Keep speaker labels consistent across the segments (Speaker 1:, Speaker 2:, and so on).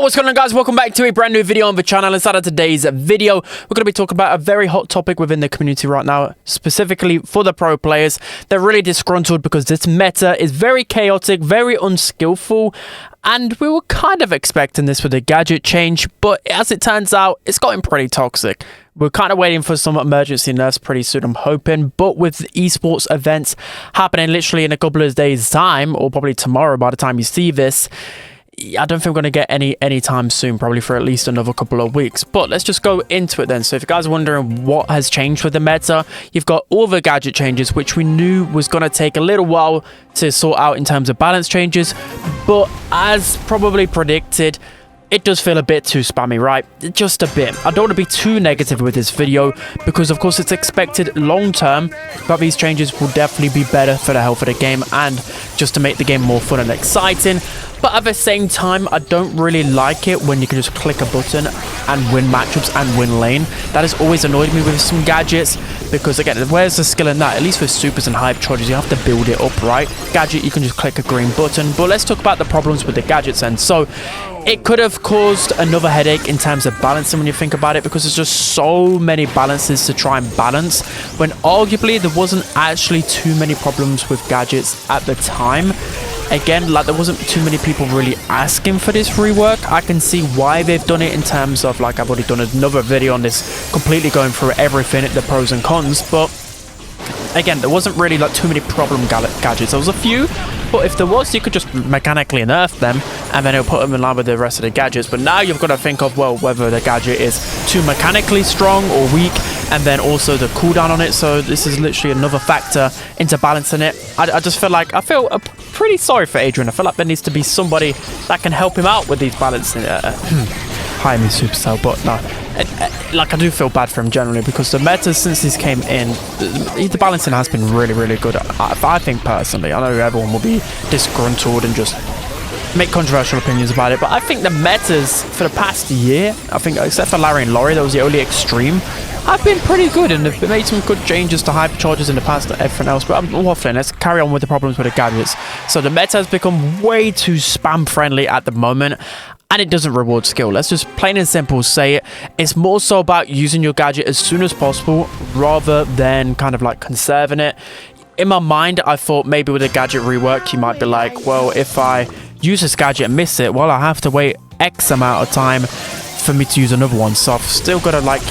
Speaker 1: What's going on, guys? Welcome back to a brand new video on the channel. Inside of today's video, we're going to be talking about a very hot topic within the community right now, specifically for the pro players. They're really disgruntled because this meta is very chaotic, very unskillful, and we were kind of expecting this with a gadget change, but as it turns out, it's gotten pretty toxic. We're kind of waiting for some emergency nerfs pretty soon, I'm hoping, but with esports events happening literally in a couple of days' time, or probably tomorrow by the time you see this, I don't think we're going to get any time soon, probably for at least another couple of weeks. But let's just go into it then. So if you guys are wondering what has changed with the meta, you've got all the gadget changes, which we knew was going to take a little while to sort out in terms of balance changes. But as probably predicted, it does feel a bit too spammy, right? Just a bit. I don't want to be too negative with this video because, of course, it's expected long-term that these changes will definitely be better for the health of the game and just to make the game more fun and exciting. But at the same time, I don't really like it when you can just click a button and win matchups and win lane. That has always annoyed me with some gadgets because, again, where's the skill in that? At least with supers and hypercharges, you have to build it up, right? Gadget, you can just click a green button. But let's talk about the problems with the gadgets then. So it could have caused another headache in terms of balancing when you think about it, because there's just so many balances to try and balance, when arguably there wasn't actually too many problems with gadgets at the time. Again, like, there wasn't too many people really asking for this rework. I can see why they've done it in terms of, like, I've already done another video on this, completely going through everything, the pros and cons, but again, there wasn't really like too many problem gadgets. There was a few, but if there was, you could just mechanically nerf them and then it'll put them in line with the rest of the gadgets. But now you've got to think of, well, whether the gadget is too mechanically strong or weak, and then also the cooldown on it. So this is literally another factor into balancing it. I just feel like, I feel pretty sorry for Adrian. I feel like there needs to be somebody that can help him out with these balancing. Hire me Supercell, but no. Like, I do feel bad for him generally because the meta since this came in, the balancing has been really good. I think personally, I know everyone will be disgruntled and just make controversial opinions about it, but I think the metas for the past year, I think except for Larry and Laurie, that was the only extreme, have been pretty good, and they've made some good changes to hypercharges in the past and everything else. But I'm waffling. Let's carry on with the problems with the gadgets. So the meta has become way too spam friendly at the moment, and it doesn't reward skill. Let's just plain and simple say it. It's more so about using your gadget as soon as possible rather than kind of like conserving it. In my mind, I thought maybe with a gadget rework, you might be like, well, if I use this gadget and miss it, well, I have to wait X amount of time for me to use another one. So I've still got to like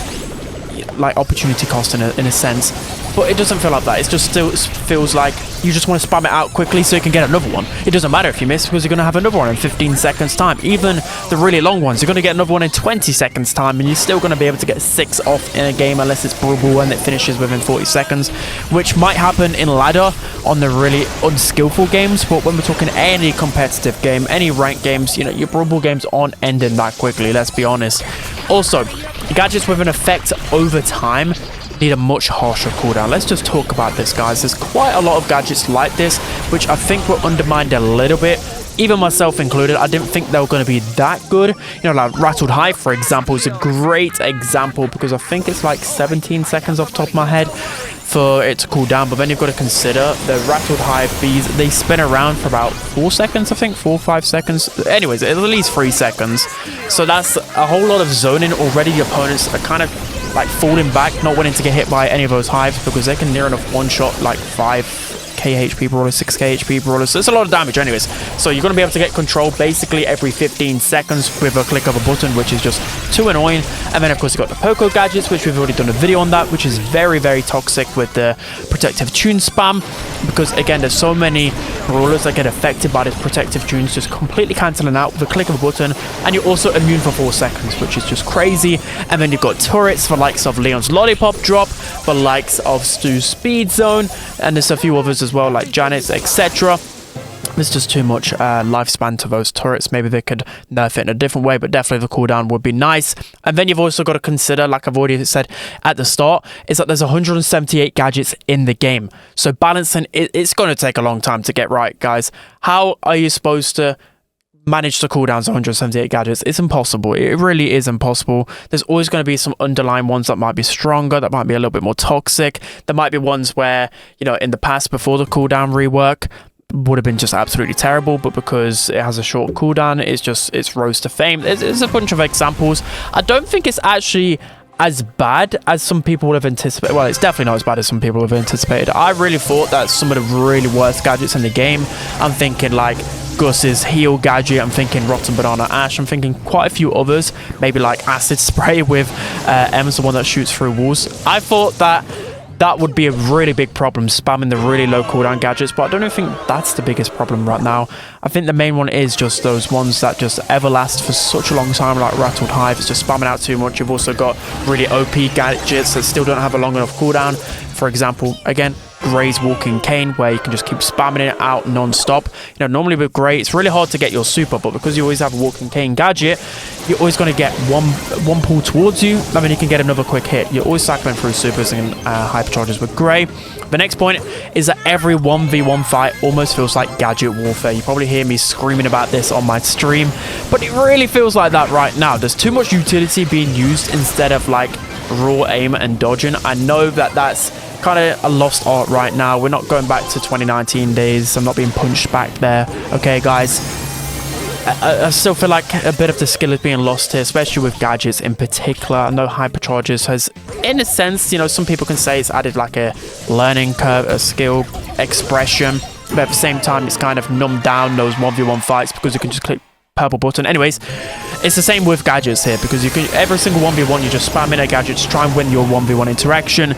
Speaker 1: opportunity cost in a sense, but it doesn't feel like that. It just still feels like you just want to spam it out quickly so you can get another one. It doesn't matter if you miss because you're going to have another one in 15 seconds time. Even the really long ones, you're going to get another one in 20 seconds time, and you're still going to be able to get 6 off in a game unless it's Brawl and it finishes within 40 seconds, which might happen in ladder on the really unskillful games. But when we're talking any competitive game, any ranked games, you know, your Brawl games aren't ending that quickly, let's be honest. Also, gadgets with an effect over time need a much harsher cooldown. Let's just talk about this, guys. There's quite a lot of gadgets like this, which I think were undermined a little bit. Even myself included, I didn't think they were going to be that good. You know, like Rattled High, for example, is a great example because I think it's like 17 seconds off the top of my head for it to cool down. But then you've got to consider the Rattled High bees, they spin around for about 4 seconds, I think, 4 or 5 seconds. Anyways, at least 3 seconds. So that's a whole lot of zoning already. Your opponents are kind of like falling back, not wanting to get hit by any of those hives because they can near enough one-shot like 5k HP brawlers, 6k HP brawlers. So it's a lot of damage anyways. So you're going to be able to get control basically every 15 seconds with a click of a button, which is just too annoying. And then of course you've got the Poco gadgets, which we've already done a video on that, which is very toxic with the protective tune spam, because again, there's so many brawlers that get affected by this protective tunes just completely cancelling out with a click of a button, and you're also immune for 4 seconds, which is just crazy. And then you've got turrets for likes of Leon's Lollipop Drop, for likes of Stu's Speed Zone, and there's a few others as well, like Janet's, etc. There's just too much lifespan to those turrets. Maybe they could nerf it in a different way, but definitely the cooldown would be nice. And then you've also got to consider, like I've already said at the start, is that there's 178 gadgets in the game. So balancing, it's going to take a long time to get right, guys. How are you supposed to manage the cooldowns of 178 gadgets? It's impossible. It really is impossible. There's always going to be some underlying ones that might be stronger, that might be a little bit more toxic. There might be ones where, you know, in the past before the cooldown rework, would have been just absolutely terrible, but because it has a short cooldown, it's rose to fame. There's a bunch of examples. I don't think it's actually as bad as some people would have anticipated. Well, it's definitely not as bad as some people would have anticipated. I really thought that some of the really worst gadgets in the game, I'm thinking like Gus's heal gadget, I'm thinking Rotten Banana Ash, I'm thinking quite a few others, maybe like Acid Spray with M's the one that shoots through walls. I thought that would be a really big problem, spamming the really low cooldown gadgets, but I don't think that's the biggest problem right now. I think the main one is just those ones that just everlast for such a long time, like Rattled Hive. It's just spamming out too much. You've also got really OP gadgets that still don't have a long enough cooldown. For example, again, Gray's Walking Cane, where you can just keep spamming it out non-stop. You know, normally with Gray, it's really hard to get your super, but because you always have a Walking Cane gadget, you're always going to get one pull towards you, and then you can get another quick hit. You're always cycling through supers and hypercharges with Gray. The next point is that every 1v1 fight almost feels like gadget warfare. You probably hear me screaming about this on my stream, but it really feels like that right now. There's too much utility being used instead of like raw aim and dodging. I know that that's kind of a lost art right now. We're not going back to 2019 days. I'm not being punched back there. Okay, guys. I still feel like a bit of the skill is being lost here, especially with gadgets in particular. I know Hypercharges has, in a sense, you know, some people can say it's added like a learning curve, a skill expression, but at the same time, it's kind of numbed down those 1v1 fights because you can just click purple button. Anyways, it's the same with gadgets here, because you can every single 1v1 you're just spamming a gadget to try and win your 1v1 interaction,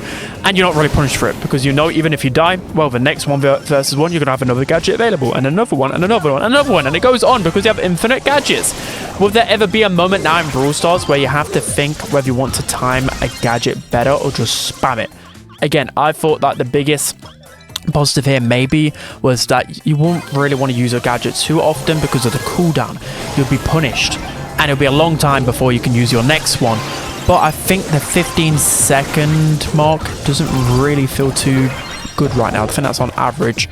Speaker 1: and you're not really punished for it, because you know even if you die, well, the next 1v versus 1 you're gonna have another gadget available, and another one, and another one, and another one, and it goes on because you have infinite gadgets. Will there ever be a moment now in Brawl Stars where you have to think whether you want to time a gadget better or just spam it? Again, I thought that the biggest positive here maybe was that you won't really want to use a gadget too often because of the cooldown. You'll be punished, and it'll be a long time before you can use your next one. But I think the 15-second mark doesn't really feel too good right now. I think that's on average.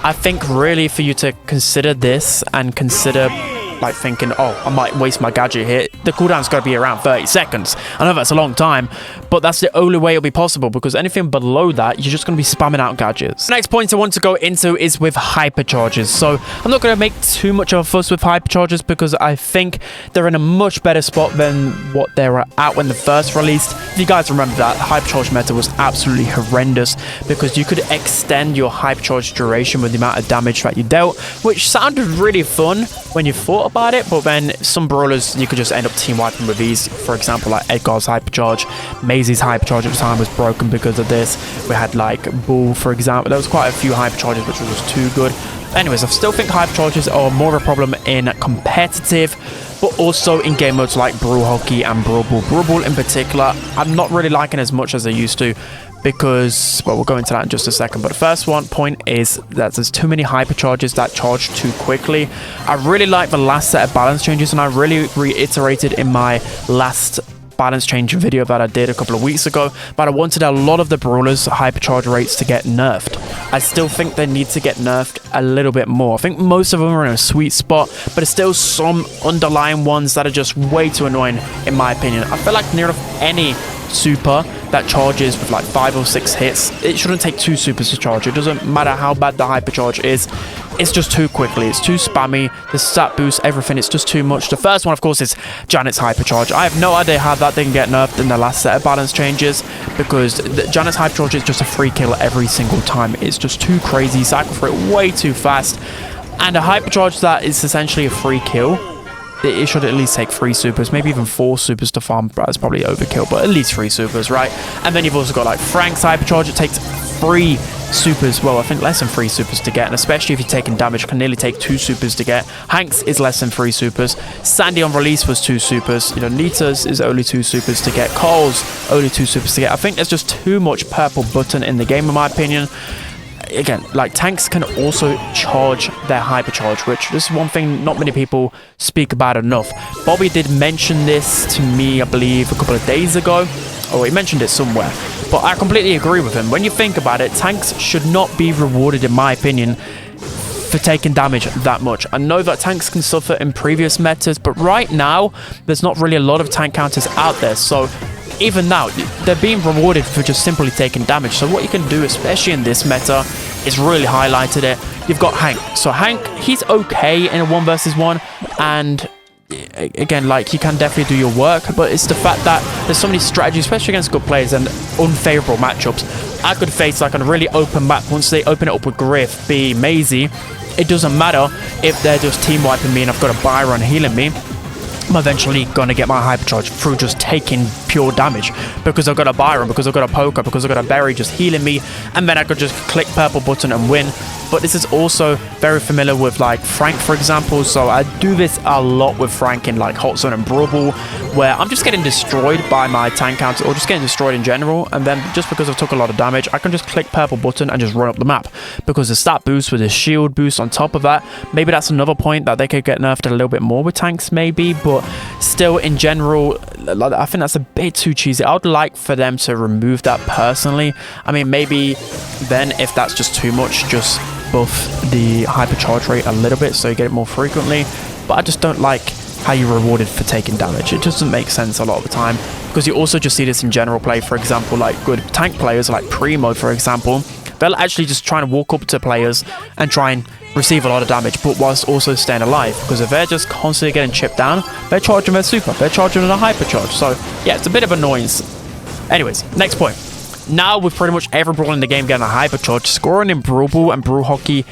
Speaker 1: I think really for you to consider this and consider like thinking, oh, I might waste my gadget here, the cooldown's got to be around 30 seconds. I know that's a long time, but that's the only way it'll be possible, because anything below that, you're just going to be spamming out gadgets. The next point I want to go into is with hypercharges. So I'm not going to make too much of a fuss with hypercharges, because I think they're in a much better spot than what they were at when they first released. If you guys remember, that hypercharge meta was absolutely horrendous, because you could extend your hypercharge duration with the amount of damage that you dealt, which sounded really fun when you thought about it, but then some brawlers you could just end up team wiping with these. For example, like Edgar's hypercharge, Maisie's hypercharge at the time was broken because of this. We had like Bull, for example. There was quite a few hypercharges which was just too good. Anyways, I still think hypercharges are more of a problem in competitive, but also in game modes like Brawl Hockey and Brawl Ball. Brawl Ball in particular, I'm not really liking as much as I used to, because, well, we'll go into that in just a second. But the first point is that there's too many hypercharges that charge too quickly. I really like the last set of balance changes, and I really reiterated in my last balance change video that I did a couple of weeks ago, but I wanted a lot of the brawlers' hypercharge rates to get nerfed. I still think they need to get nerfed a little bit more. I think most of them are in a sweet spot, but there's still some underlying ones that are just way too annoying in my opinion. I feel like near enough any super that charges with like 5 or 6 hits, it shouldn't take 2 supers to charge. It doesn't matter how bad the hypercharge is, it's just too quickly, it's too spammy, the stat boost, everything, it's just too much. The first one, of course, is Janet's hypercharge. I have no idea how that didn't get nerfed in the last set of balance changes, because Janet's hypercharge is just a free kill every single time. It's just too crazy, cycle for it way too fast, and a hypercharge that is essentially a free kill, it should at least take 3 supers, maybe even 4 supers to farm. That's probably overkill, but at least 3 supers, right? And then you've also got like Frank's hypercharge. It takes 3 supers, well, I think less than 3 supers to get, and especially if you're taking damage, can nearly take 2 supers to get. Hank's is less than 3 supers. Sandy on release was 2 supers. You know, Nita's is only 2 supers to get. Cole's only 2 supers to get. I think there's just too much purple button in the game, in my opinion. Again, like, tanks can also charge their hypercharge, which this is one thing not many people speak about enough. Bobby did mention this to me, I believe, a couple of days ago. Oh, he mentioned it somewhere. But I completely agree with him. When you think about it, tanks should not be rewarded, in my opinion, for taking damage that much. I know that tanks can suffer in previous metas, but right now, there's not really a lot of tank counters out there. So even now, they're being rewarded for just simply taking damage. So what you can do, especially in this meta, is really highlighted it. You've got Hank. So Hank, he's okay in a 1 versus 1, and again, like, you can definitely do your work, but it's the fact that there's so many strategies, especially against good players and unfavorable matchups. I could face, like, on a really open map, once they open it up with Griff, B, Maisie, it doesn't matter if they're just team wiping me and I've got a Byron healing me. I'm eventually going to get my Hypercharge through just taking pure damage, because I've got a Byron, because I've got a Poker, because I've got a Berry just healing me, and then I could just click purple button and win. But this is also very familiar with, like, Frank, for example. So I do this a lot with Frank in, like, Hot Zone and Brawl, where I'm just getting destroyed by my tank counter, or just getting destroyed in general, and then just because I've took a lot of damage, I can just click purple button and just run up the map, because the stat boost with the shield boost on top of that, maybe that's another point that they could get nerfed a little bit more with tanks, maybe. But still, in general, I think that's a bit too cheesy. I would like for them to remove that personally. I mean, maybe then, if that's just too much, just buff the Hypercharge rate a little bit so you get it more frequently. But I just don't like how you're rewarded for taking damage. It doesn't make sense a lot of the time, because you also just see this in general play. For example, like good tank players like Primo, for example, they'll actually just try and walk up to players and try and receive a lot of damage, but whilst also staying alive, because if they're just constantly getting chipped down, they're charging their super, they're charging a Hypercharge. So yeah, it's a bit of annoyance. Anyways, next point. Now with pretty much every brawler in the game getting a Hypercharge, scoring in Brawl Ball and Brawl Hockey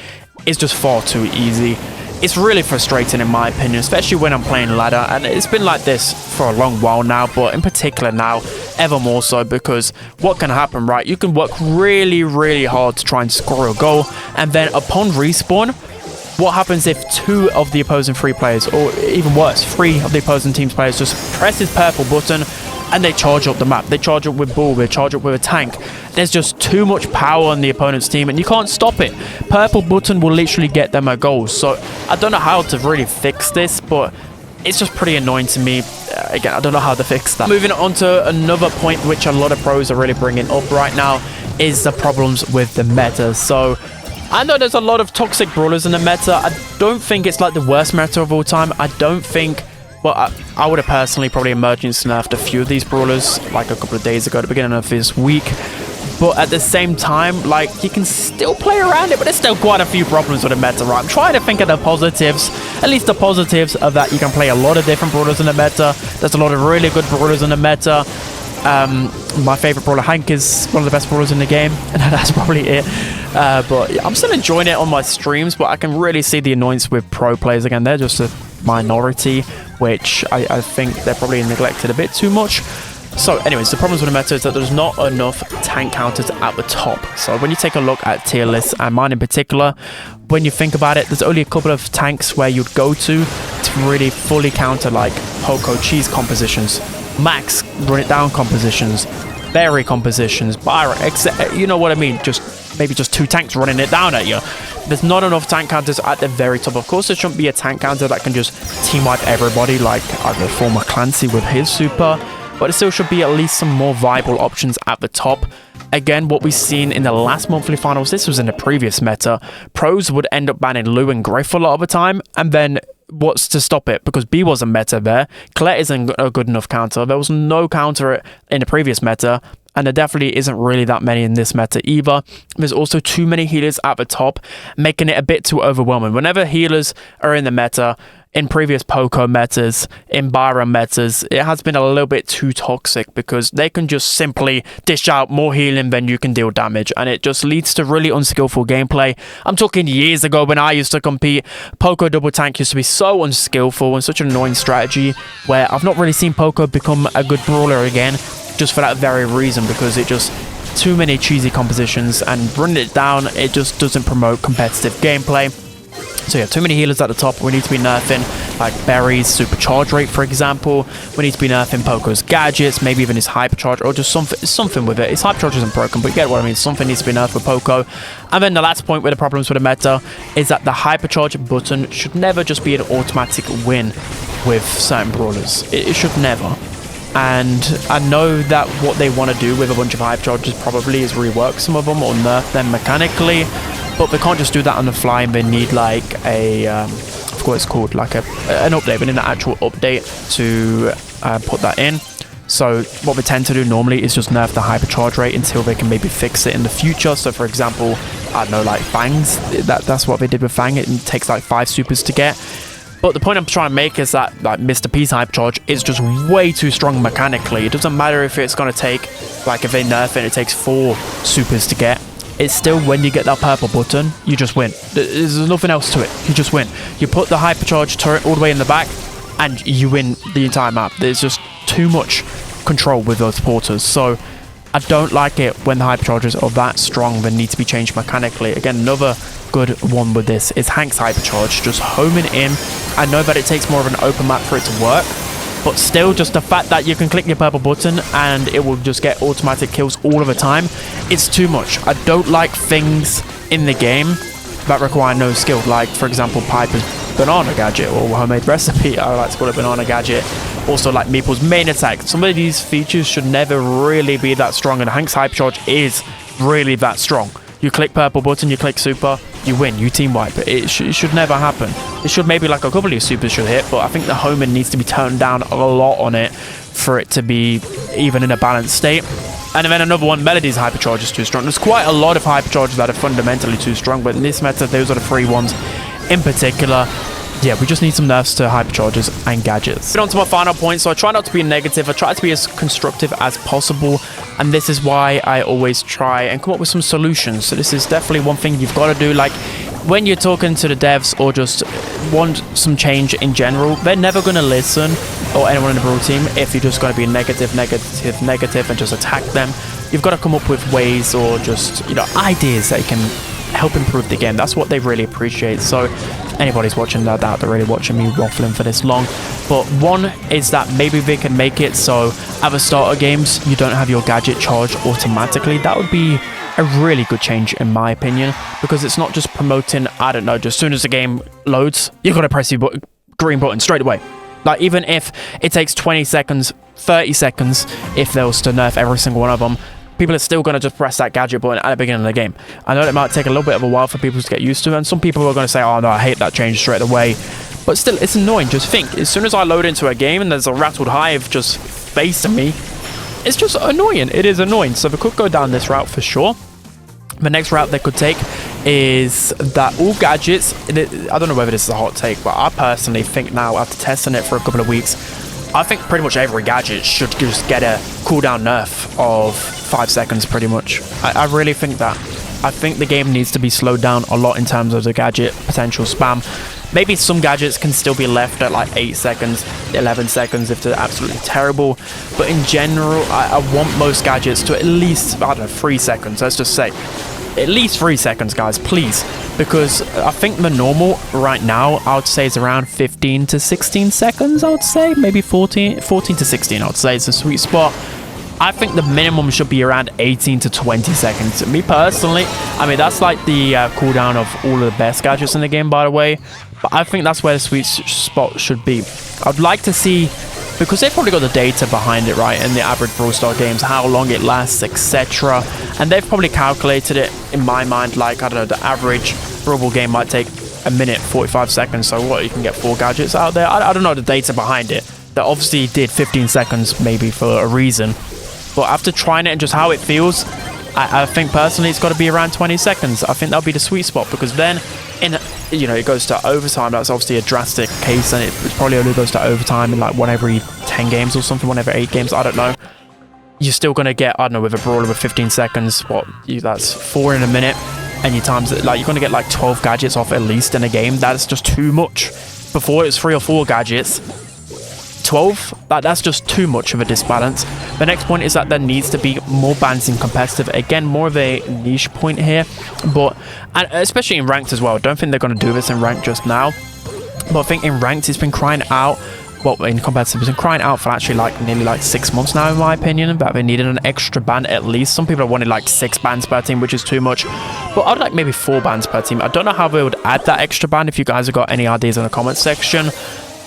Speaker 1: is just far too easy. It's really frustrating in my opinion, especially when I'm playing ladder, and it's been like this for a long while now, but in particular now, ever more so, because what can happen, right? You can work really, really hard to try and score a goal, and then upon respawn, what happens if 2 of the opposing 3 players, or even worse, 3 of the opposing team's players just press this purple button and they charge up the map? They charge up with Bull, they charge up with a tank. There's just too much power on the opponent's team and you can't stop it. Purple button will literally get them a goal. So I don't know how to really fix this, but it's just pretty annoying to me. Again, I don't know how to fix that. Moving on to another point which a lot of pros are really bringing up right now is the problems with the meta. So I know there's a lot of toxic brawlers in the meta. I don't think it's like the worst meta of all time. I don't think... Well, I would have personally probably emergency nerfed a few of these brawlers like a couple of days ago at the beginning of this week. But at the same time, like, you can still play around it, but there's still quite a few problems with the meta, right? I'm trying to think of the positives, at least the positives of that you can play a lot of different brawlers in the meta. There's a lot of really good brawlers in the meta. My favorite brawler, Hank, is one of the best brawlers in the game, and that's probably it. But yeah, I'm still enjoying it on my streams, but I can really see the annoyance with pro players. Again, they're just a minority, which I think they're probably neglected a bit too much. So anyways, the problems with the meta is that there's not enough tank counters at the top. So when you take a look at tier lists, and mine in particular, when you think about it, there's only a couple of tanks where you'd go to really fully counter, like Poco cheese compositions, Max run it down compositions, Berry compositions, Byron, you know what I mean, just maybe just 2 tanks running it down at you. There's not enough tank counters at the very top. Of course, there shouldn't be a tank counter that can just team wipe everybody like either former Clancy with his super, but there still should be at least some more viable options at the top. Again, what we've seen in the last monthly finals, this was in the previous meta, pros would end up banning Lou and Griff a lot of the time, and then what's to stop it? Because B wasn't meta there, Colette isn't a good enough counter, there was no counter in the previous meta, and there definitely isn't really that many in this meta either. There's also too many healers at the top, making it a bit too overwhelming. Whenever healers are in the meta, in previous Poco metas, in Byron metas, it has been a little bit too toxic, because they can just simply dish out more healing than you can deal damage, and it just leads to really unskillful gameplay. I'm talking years ago when I used to compete, Poco double tank used to be so unskillful and such an annoying strategy, where I've not really seen Poco become a good brawler again, just for that very reason, because it just too many cheesy compositions, and running it down, it just doesn't promote competitive gameplay. So yeah, too many healers at the top. We need to be nerfing like Berry's supercharge rate, for example. We need to be nerfing Poco's gadgets, maybe even his hypercharge, or just something with it. His hypercharge isn't broken, but you get what I mean. Something needs to be nerfed with Poco. And then the last point with the problems with the meta is that the hypercharge button should never just be an automatic win with certain brawlers. It should never. And I know that what they want to do with a bunch of hypercharges probably is rework some of them or nerf them mechanically, but they can't just do that on the fly, and they need like a I forgot what it's called, like an update, but in an actual update to put that in. So what we tend to do normally is just nerf the hypercharge rate until they can maybe fix it in the future. So for example, I don't know, like Fangs, that's what they did with Fang. It takes like 5 supers to get. But the point I'm trying to make is that like Mr. P's hypercharge is just way too strong mechanically. It doesn't matter if it's going to take, like if they nerf it, it takes 4 supers to get. It's still, when you get that purple button, you just win. There's nothing else to it. You just win. You put the hypercharge turret all the way in the back and you win the entire map. There's just too much control with those porters. So I don't like it when the hyperchargers are that strong. They need to be changed mechanically. Again, another good one with this is Hank's hypercharge, just homing in. I know that it takes more of an open map for it to work, but still, just the fact that you can click your purple button and it will just get automatic kills all of the time, it's too much. I don't like things in the game that require no skill, like for example Piper's banana gadget, or homemade recipe, I like to call it banana gadget. Also like Meeple's main attack. Some of these features should never really be that strong, and Hank's hypercharge is really that strong. You click purple button, you click super, you win, you team wipe. It should never happen. It should maybe like a couple of supers should hit, but I think the homing needs to be toned down a lot on it for it to be even in a balanced state. And then another one, Melody's hypercharge is too strong. There's quite a lot of hypercharges that are fundamentally too strong, but in this meta, those are the 3 ones in particular. Yeah, we just need some nerfs to hypercharges and gadgets. Get on to my final point. So I try not to be negative. I try to be as constructive as possible. And this is why I always try and come up with some solutions. So this is definitely one thing you've got to do. Like when you're talking to the devs or just want some change in general, they're never going to listen, or anyone in the Brawl team, if you're just going to be negative and just attack them. You've got to come up with ways or just, you know, ideas that can help improve the game. That's what they really appreciate. So anybody's watching that, they're really watching me waffling for this long. But one is that maybe they can make it so at the start of games you don't have your gadget charge automatically. That would be a really good change in my opinion, because it's not just promoting, I don't know, just as soon as the game loads, you've got to press your green button straight away. Like even if it takes 20 seconds, 30 seconds, if they was to nerf every single one of them, people are still going to just press that gadget button at the beginning of the game. I know it might take a little bit of a while for people to get used to, and some people are going to say, oh no, I hate that change straight away. But still, it's annoying. Just think, as soon as I load into a game and there's a rattled hive just facing me, it's just annoying. It is annoying. So they could go down this route for sure. The next route they could take is that all gadgets, I don't know whether this is a hot take, but I personally think now, after testing it for a couple of weeks, I think pretty much every gadget should just get a cooldown nerf of 5 seconds pretty much. I really think that. I think the game needs to be slowed down a lot in terms of the gadget potential spam. Maybe some gadgets can still be left at like 8 seconds, 11 seconds if they're absolutely terrible. But in general, I want most gadgets to at least, I don't know, 3 seconds, let's just say. At least 3 seconds, guys, please. Because I think the normal right now, I would say, is around 15 to 16 seconds, I would say. Maybe 14 to 16, I would say. It's a sweet spot. I think the minimum should be around 18 to 20 seconds. Me personally, I mean, that's like the cooldown of all of the best gadgets in the game, by the way. But I think that's where the sweet spot should be. I'd like to see, because they've probably got the data behind it, right, in the average Brawl Stars games, how long it lasts, etc. And they've probably calculated it, in my mind, like, I don't know, the average Brawl game might take a minute, 45 seconds. So what, you can get 4 gadgets out there? I don't know the data behind it. They obviously did 15 seconds maybe for a reason. But after trying it and just how it feels, I think personally it's got to be around 20 seconds. I think that'll be the sweet spot, because then, it goes to overtime. That's obviously a drastic case, and it probably only goes to overtime in like 1 every 10 games or something, 1 every 8 games. I don't know. You're still going to get, I don't know, with a brawler with 15 seconds, that's 4 in a minute, and your times, like, you're going to get like 12 gadgets off at least in a game. That's just too much. Before it was 3 or 4 gadgets. 12, that's just too much of a disbalance. The next point is that there needs to be more bans in competitive. Again, more of a niche point here, but and especially in ranked as well. I don't think they're going to do this in ranked just now, but I think in ranked it's been crying out, in competitive it's been crying out for actually like nearly like 6 months now, in my opinion, that they needed an extra ban at least. Some people have wanted like 6 bans per team, which is too much, but I'd like maybe 4 bans per team. I don't know how they would add that extra ban. If you guys have got any ideas in the comment section.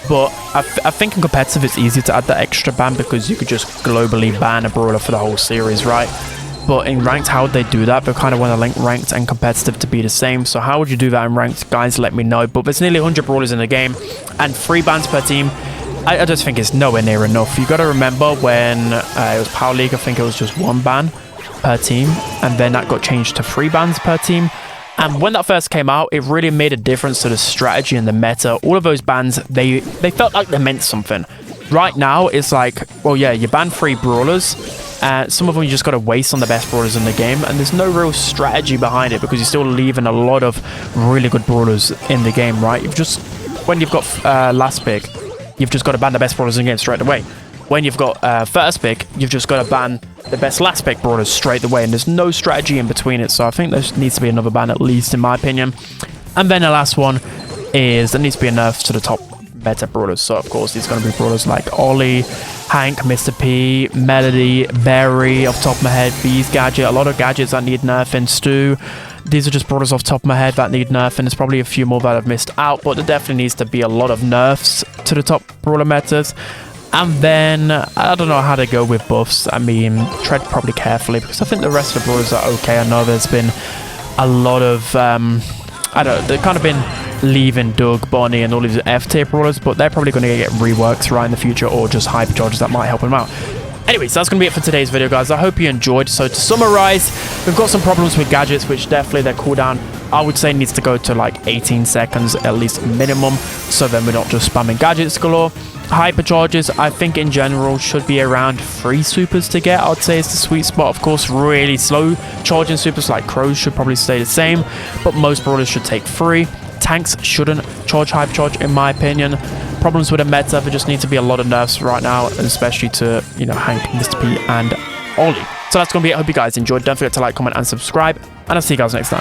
Speaker 1: But I think in competitive it's easy to add that extra ban, because you could just globally ban a brawler for the whole series, right? But in ranked, how would they do that? They kind of want to link ranked and competitive to be the same. So how would you do that in ranked? Guys, let me know. But there's nearly 100 brawlers in the game, and 3 bans per team. I just think it's nowhere near enough. You got to remember when it was Power League, I think it was just 1 ban per team, and then that got changed to 3 bans per team. And when that first came out, it really made a difference to the strategy and the meta. All of those bans, they felt like they meant something. Right now, it's like, well, yeah, you ban 3 brawlers, and some of them you just got to waste on the best brawlers in the game, and there's no real strategy behind it because you're still leaving a lot of really good brawlers in the game, right? When you've got last pick, you've just got to ban the best brawlers in the game straight away. When you've got first pick, you've just got to ban the best last pick brawlers straight away, and there's no strategy in between it. So I think there needs to be another ban at least, in my opinion. And then the last one is there needs to be a nerf to the top meta brawlers. So of course there's going to be brawlers like Ollie, Hank, Mr. P, Melody, Barry, off the top of my head, Bees, Gadget, a lot of gadgets that need nerfing. Stu. These are just brawlers off the top of my head that need nerfing. There's probably a few more that I've missed out, but there definitely needs to be a lot of nerfs to the top brawler metas. And then, I don't know how to go with buffs. I mean, tread probably carefully, because I think the rest of the brawlers are okay. I know there's been a lot of, I don't know, they've kind of been leaving Doug, Bonnie, and all these F-tier brawlers, but they're probably going to get reworks right in the future, or just hypercharges that might help them out. Anyways, that's going to be it for today's video, guys. I hope you enjoyed. So to summarize, we've got some problems with gadgets, which definitely their cooldown, I would say, needs to go to like 18 seconds at least minimum, so then we're not just spamming gadgets galore. Hypercharges, I think in general, should be around 3 supers to get. I would say it's the sweet spot. Of course, really slow charging supers like Crows should probably stay the same, but most brawlers should take 3. Tanks shouldn't charge hypercharge, in my opinion. Problems with the meta, there just need to be a lot of nerfs right now, especially to, you know, Hank, Mr. P, and Ollie. So that's going to be it. I hope you guys enjoyed. Don't forget to like, comment, and subscribe, and I'll see you guys next time.